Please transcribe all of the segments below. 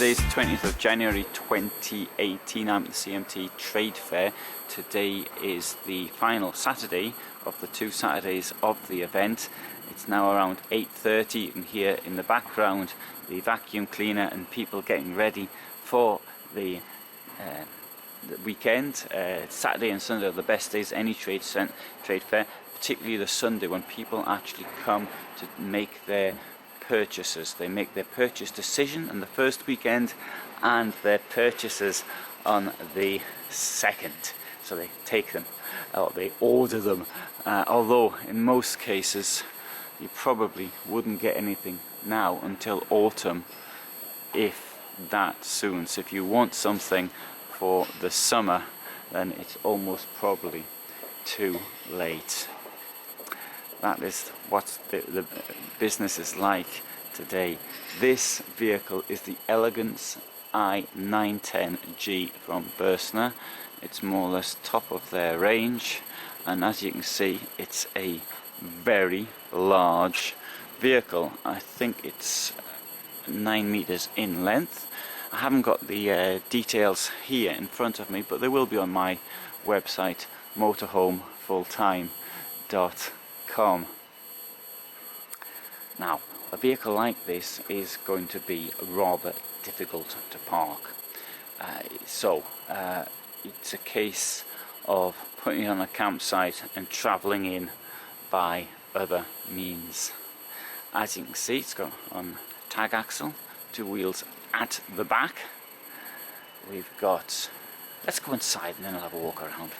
Today's the 20th of January 2018. I'm at the CMT Trade Fair. Today is the final Saturday of the 2 Saturdays of the event. It's now around 8:30. You can hear in the background the vacuum cleaner and people getting ready for the weekend. Saturday and Sunday are the best days any trade fair, particularly the Sunday when people actually come to make their purchases. They make their purchase decision on the first weekend and their purchases on the second. So they take them, or they order them, although in most cases you probably wouldn't get anything now until autumn, if that soon. So if you want something for the summer, then it's almost probably too late. That is what the business is like today. This vehicle is the Elegance i910G from Burstner. It's more or less top of their range, and as you can see, it's a very large vehicle. I think it's 9 meters in length. I haven't got the details here in front of me, but they will be on my website, motorhomefulltime.com. Now, a vehicle like this is going to be rather difficult to park. It's a case of putting it on a campsite and travelling in by other means. As you can see, it's got on tag axle, 2 wheels at the back. We've got, let's go inside and then I'll have a walk around.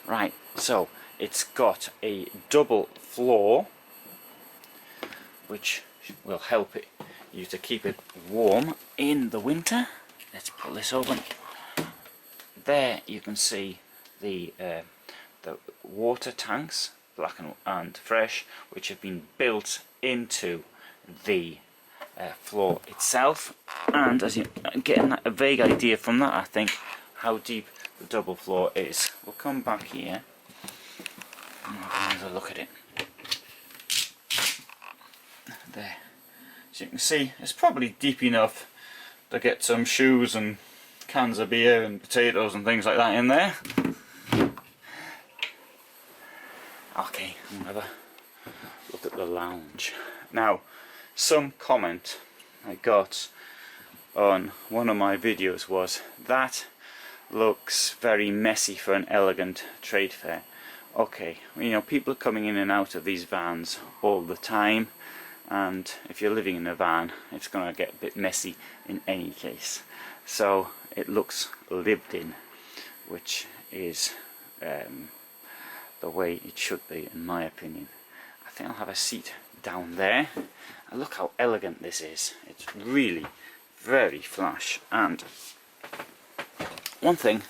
Right, so it's got a double floor, which will help you to keep it warm in the winter. Let's pull this open. There you can see the water tanks, black and fresh, which have been built into the floor itself. And as you're getting a vague idea from that, I think, how deep the double floor is. We'll come back here and have a look at it. There. As you can see, it's probably deep enough to get some shoes and cans of beer and potatoes and things like that in there. Okay, we'll have a look at the lounge. Now, some comment I got on one of my videos was, that looks very messy for an elegant trade fair. Okay, you know, people are coming in and out of these vans all the time, and if you're living in a van, it's going to get a bit messy in any case. So it looks lived in, which is the way it should be, in my opinion. I think I'll have a seat down there. And look how elegant this is. It's really very flash. And one thing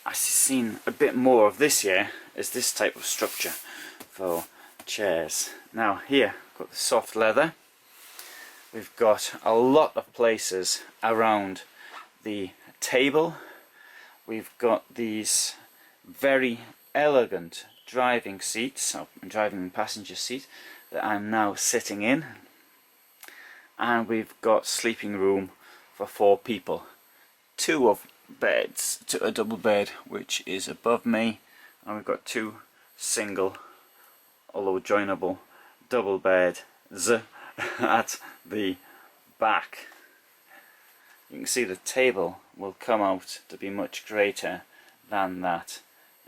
I've seen a bit more of this year is this type of structure for chairs. Now here, got the soft leather. We've got a lot of places around the table. We've got these very elegant driving seats, driving and passenger seat, that I'm now sitting in. And we've got sleeping room for 4 people. 2 of beds, to a double bed which is above me, and we've got 2 single, although joinable, double beds at the back. You can see the table will come out to be much greater than that.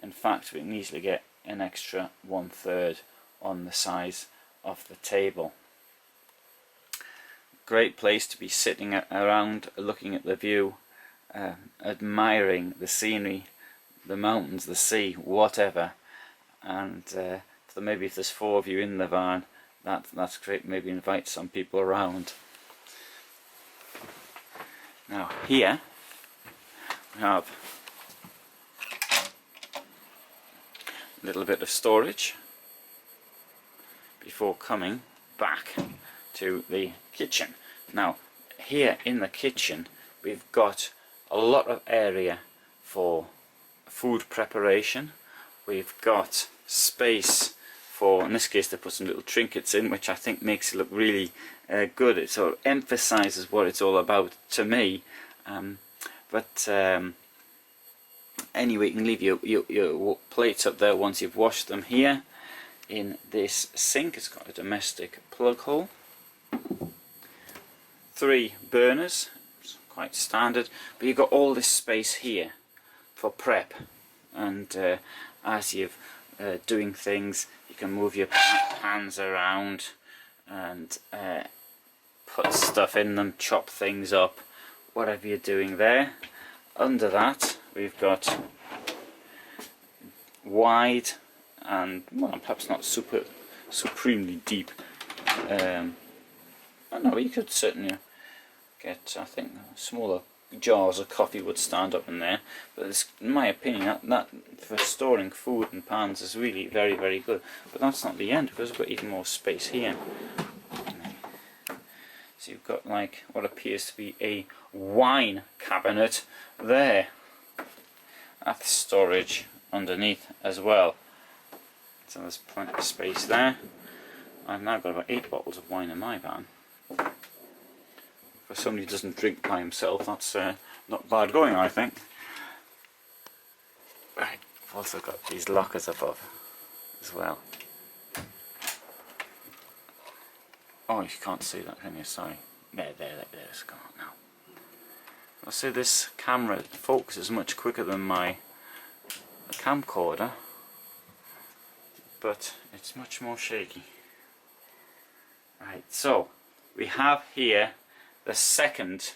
In fact, we can easily get an extra 1/3 on the size of the table. Great place to be sitting around, looking at the view, admiring the scenery, the mountains, the sea, whatever. And maybe if there's 4 of you in the van, that's great. Maybe invite some people around. Now here we have a little bit of storage before coming back to the kitchen. Now here in the kitchen we've got a lot of area for food preparation. We've got space for, in this case they put some little trinkets in, which I think makes it look really good. It sort of emphasises what it's all about to me. Anyway, you can leave your plates up there once you've washed them. Here in this sink, it's got a domestic plug hole, 3 burners, it's quite standard, but you've got all this space here for prep, and as you're doing things, you can move your pans around and put stuff in them, chop things up, whatever you're doing there. Under that we've got wide and, well, perhaps not supremely deep, no, you could certainly get, I think, smaller jars of coffee would stand up in there, but it's, in my opinion, that for storing food and pans is really very, very good. But that's not the end, because we've got even more space here. So you've got like what appears to be a wine cabinet there. That's storage underneath as well. So there's plenty of space there. I've now got about 8 bottles of wine in my van. For somebody who doesn't drink by himself, that's not bad going, I think. Right, I've also got these lockers above as well. Oh, you can't see that, can you? Sorry. There, it's gone now. I'll say this camera focuses much quicker than my camcorder, but it's much more shaky. Right, so we have here the second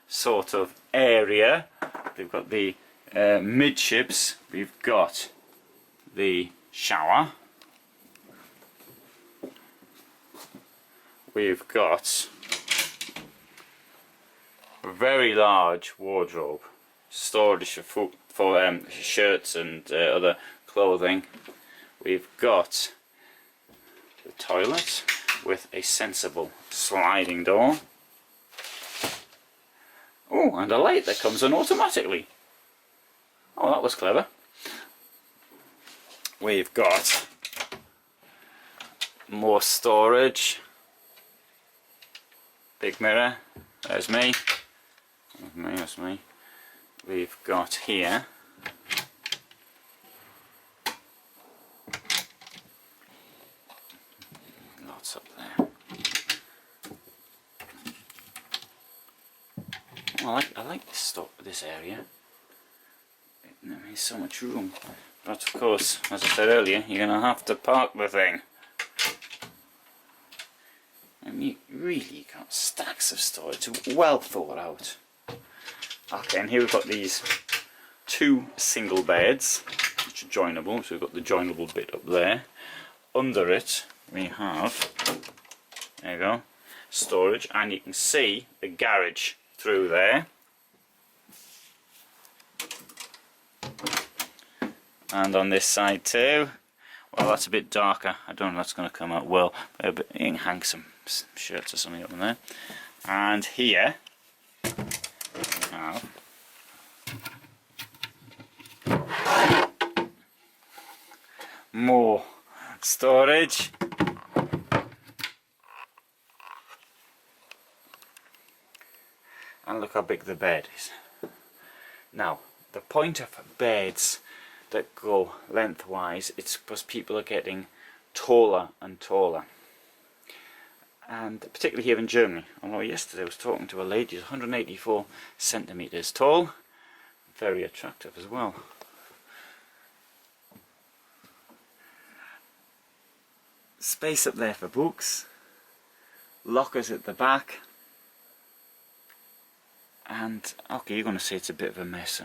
sort of area. They've got the midships, we've got the shower, we've got a very large wardrobe, storage for shirts and other clothing. We've got the toilet with a sensible sliding door. Oh, and a light that comes on automatically. Oh, that was clever. We've got more storage. Big mirror. There's me. That's me. We've got here lots up there. Oh, I like this area. There's so much room, but of course, as I said earlier, you're gonna have to park the thing. And you really got stacks of storage, well thought out. Okay, and here we've got these 2 single beds, which are joinable. So we've got the joinable bit up there. Under it, we have, there you go, storage, and you can see the garage through there. And on this side too. Well, that's a bit darker. I don't know if that's going to come out well, but you can hang some shirts or something up in there. And here we have more storage. And look how big the bed is. Now, the point of beds that go lengthwise, it's because people are getting taller and taller. And particularly here in Germany, although yesterday I was talking to a lady who's 184 centimeters tall, very attractive as well. Space up there for books, lockers at the back, and okay, you're going to see it's a bit of a mess.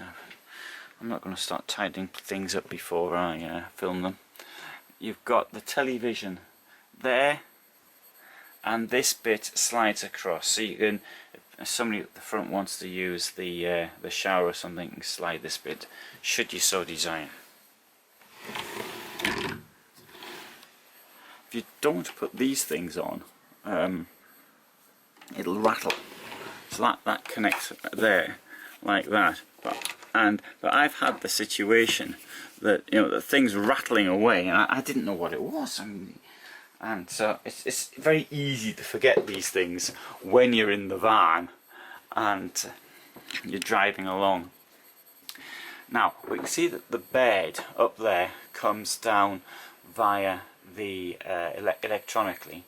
I'm not going to start tidying things up before I film them. You've got the television there, and this bit slides across, so you can, if somebody at the front wants to use the shower or something, you can slide this bit, should you so desire. If you don't put these things on, it'll rattle. So that connects there, like that. But But I've had the situation that, you know, the thing's rattling away, and I didn't know what it was. And so it's very easy to forget these things when you're in the van and you're driving along. Now we can see that the bed up there comes down via the electronically.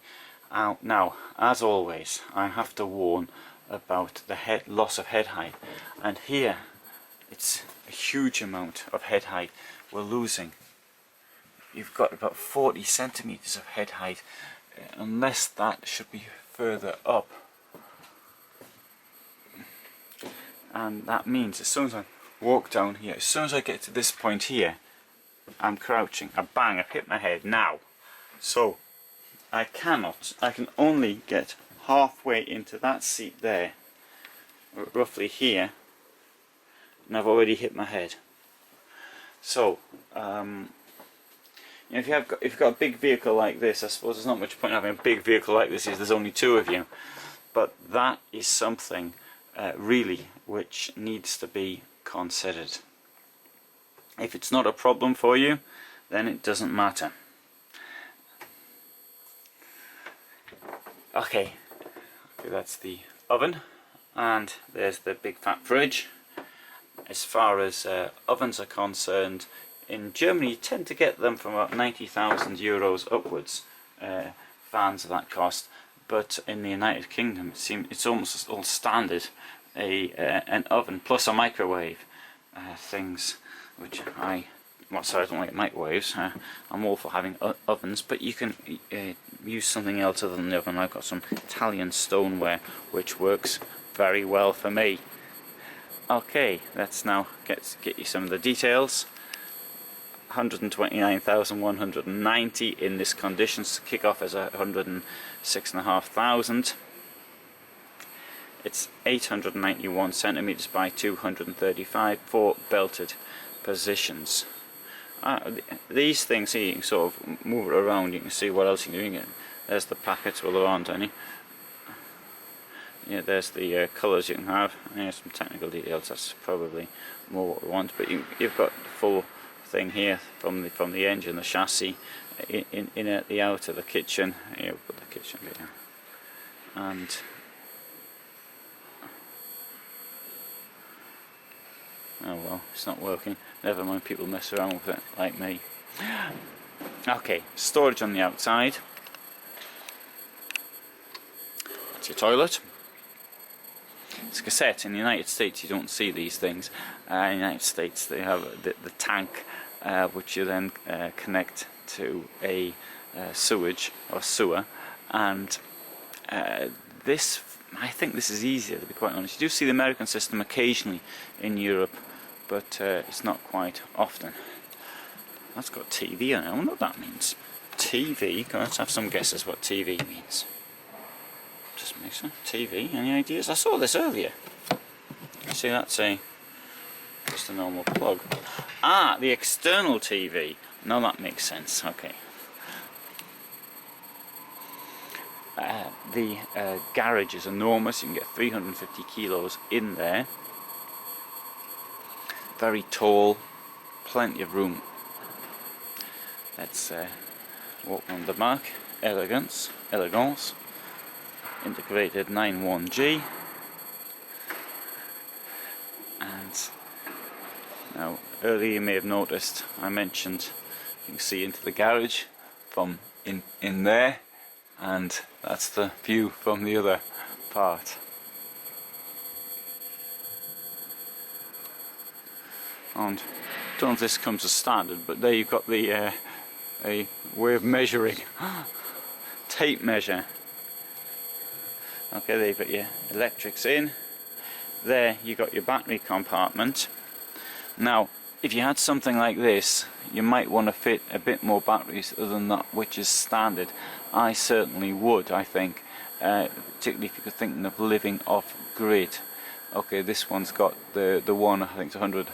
Now, as always, I have to warn about the loss of head height, and here it's a huge amount of head height we're losing. You've got about 40 centimeters of head height, unless that should be further up. And that means as soon as I walk down here, as soon as I get to this point here, I'm crouching, bang, I've hit my head now. So I can only get halfway into that seat there, roughly here, and I've already hit my head. So you know, if you've got a big vehicle like this, I suppose there's not much point having a big vehicle like this if there's only two of you. But that is something really which needs to be considered. If it's not a problem for you, then it doesn't matter. Okay, that's the oven, and there's the big fat fridge. As far as ovens are concerned, in Germany you tend to get them from about 90,000 euros upwards, vans of that cost, but in the United Kingdom it's almost all standard, an oven plus a microwave, things which I don't like microwaves. I'm all for having ovens, but you can use something else other than the oven. I've got some Italian stoneware which works very well for me. Okay, let's now get you some of the details. 129,190 in this condition. To kick off as 106,500. It's 891 centimeters by 235 for belted positions. These things here, you can sort of move it around, you can see what else you're doing. There's the packets, well there aren't any. Yeah, there's the colours you can have. Here's some technical details, that's probably more what we want, but you've got the full thing here from the engine, the chassis, in at the outer, the kitchen. Here we'll put the kitchen here. And oh well, it's not working. Never mind, people mess around with it like me. Okay, storage on the outside. That's your toilet. It's a cassette. In the United States you don't see these things. In the United States they have the tank, which you then connect to a sewage or sewer, and this, I think this is easier, to be quite honest. You do see the American system occasionally in Europe, but it's not quite often. That's got TV on it. I wonder what that means. TV, let's have some guesses what TV means. Just make sure. TV, any ideas? I saw this earlier. See, that's just a normal plug. Ah, the external TV. No, that makes sense. Okay. The garage is enormous. You can get 350 kilos in there. Very tall, plenty of room. Let's walk on the back. Elegance, integrated 910G. And now, earlier you may have noticed I mentioned you can see into the garage from in there, and that's the view from the other part. And I don't know if this comes as standard, but there you've got the a way of measuring. Tape measure. Okay, there you've got your electrics in. There you got your battery compartment. Now, if you had something like this, you might want to fit a bit more batteries other than that which is standard. I certainly would, I think, particularly if you're thinking of living off grid. Okay, this one's got the one, I think it's 100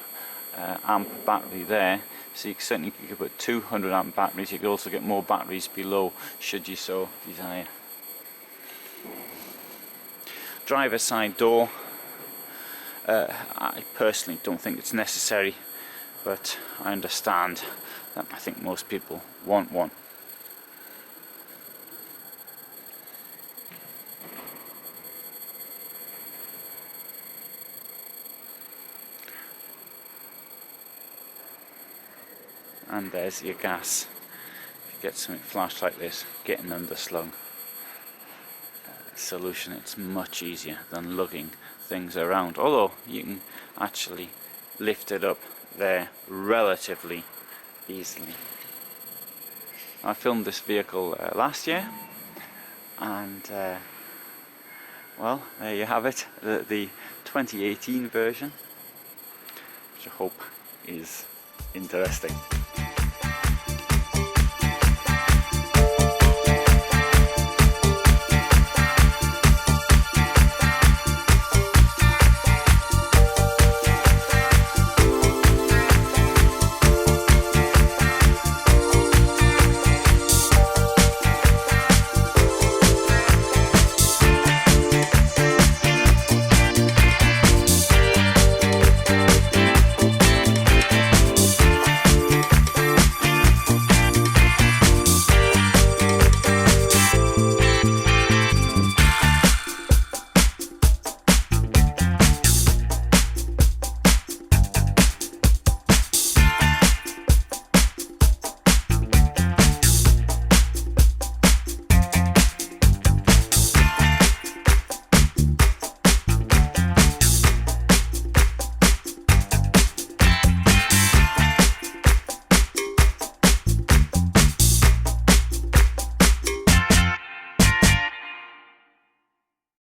amp battery there, so you certainly could put 200 amp batteries. You could also get more batteries below should you so desire. Driver side door. I personally don't think it's necessary, but I understand that I think most people want one. And there's your gas. If you get something flashed like this, getting underslung solution, it's much easier than lugging things around, although you can actually lift it up there relatively easily. I filmed this vehicle last year, and well, there you have it, the 2018 version, which I hope is interesting.